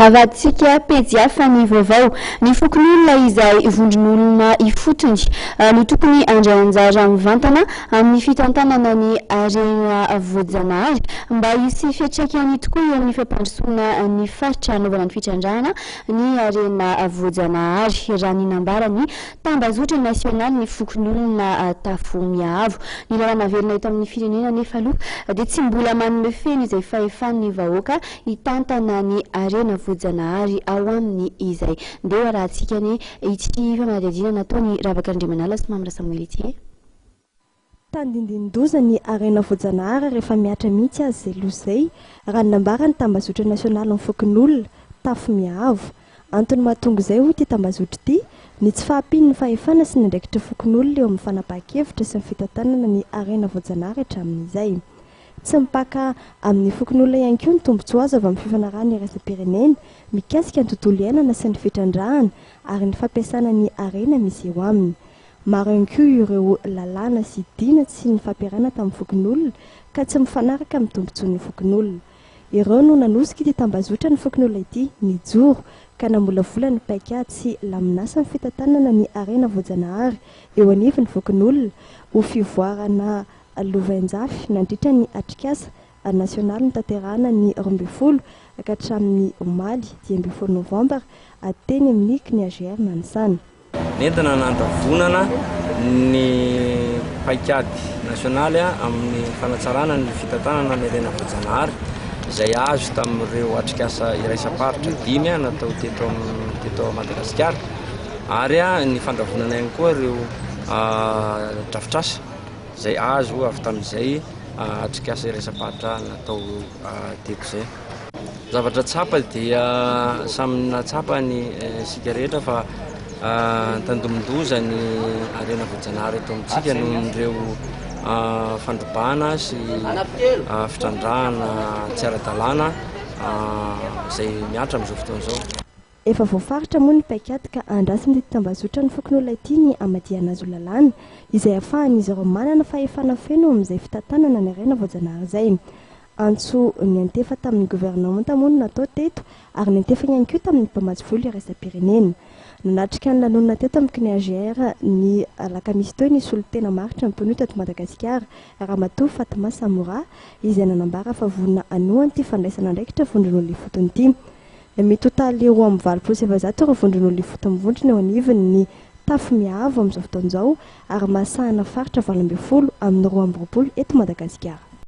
Avaditsika pejy hafa ny vaovao. Ny Fokonolona izay vondron'olona ifotony no tokony handray anjara mivantana amin'ny fitantanana ny harena voajanahary mba hisy fiatrikany tokoa eo amin'ny fampandrosoana ny faritra anaovana ny fitrandrahana ny harena voajanahary. Raha ny nambarany tambazotra nasionaly ny Fokonolona tafo miavo. Ny lalàna velona eto amin'ny firenena nefa aloha dia tsy mbola manome feno izay fahefan'ny vahoaka hitantana ny harena voajanahary ao amin'ny izay. Ndeha rahantsika ny ity famadihadiana nataony Ravakandriamanala sy Mamra Samuel ity. Tandindindoza ny harena voajanahary rehefa miatra mihitsy azy izay lozay raha ny nambarany tambazotra nasionaly ny Fokonolona tafo miavo. Antony mahatonga izay hoy ity tambazotra ity ny tsy fahampian'ny fahefana sy ny andraikitra Fokonolona eo amin'ny fanapahan-kevitra sy ny fitantanana ny harena voajanahary hatramin'izay. Tsy mipaka amin'ny Fokonolona ihany koa ny tombotsoa azo avy amin'ny fifanarahana iraisam-pirenena mikasika ny tontolo iainana sy ny fitrandrahana ary ny fampiasana ny harena misy eo aminy. Maro ihany koa ireo lalàna sy dina tsy ny fampiarana tamin'ny Fokonolona ka tsy mifanaraka amin'ny tombotsoan'ny Fokonolona. Ireo no nanosika ity tambazotra ny Fokonolona ity nijoro ka namolavola ny paikady sy laminasa ny fitantanana ny harena voajanahary eo anivon'ny Fokonolona ho fivoarana lovainjafy nandritra ny atrikasa nasionaly ny tanterahana ny 12 ka hatramin'ny omaly 10 Novambra teny amin'ny ny izay nanisany. Nentina nandavonana ny paikady nasionaly amin'ny fanatsarana ny fitantanana ny harena voajanahary izay azo tamin'ireo atrikasa iraisam-paritra 5 natao teto Madagasikara ary ny fandavonana ihany koa ireo drafitrasa izay azo avy tamin'izay atrikasa iraisam-paritra natao teto izay. Zavatra tsapa dia samy natsapa ny sika rehetra fa tandomondoza ny harena voajanahary eto amintsika noho ireo fandrobana sy fitrandrahana tsy ara-dalàna izay miatra amin'izao fotoana izao. Efa voafaritra moa ny paikady ka andrasiny ity tambazotra ny Fokonolona ity ny amadihana azo lalàna izay ahafahan'izy ireo manana fahefana feno amin'izay fitantanana ny harena voajanahary izay. Antso ny antefa tamin'ny gouvernemanta moa natao teto ary ny antefa ihany koa tamin'ny mpamatsy voly iraisam-pirenena. Nanatrika ny lanonana teto amin'ny CNHR ny alakamisy teo ny solon-tena maritra ny mpanohy teto Madagasikara Ramatoa Fatima Samora izay nanambara fa vonona anohany ity fandraisana andraikitra vondron'olona ifotony ity. Mitotaly eo amin'ny 27 ireo vondron'olona ifotony mivondrona eo anivony ny tafo miavo amin'izao fotoana izao ary mahasahana faritra 20 amin'ny 20 eto Madagasikara.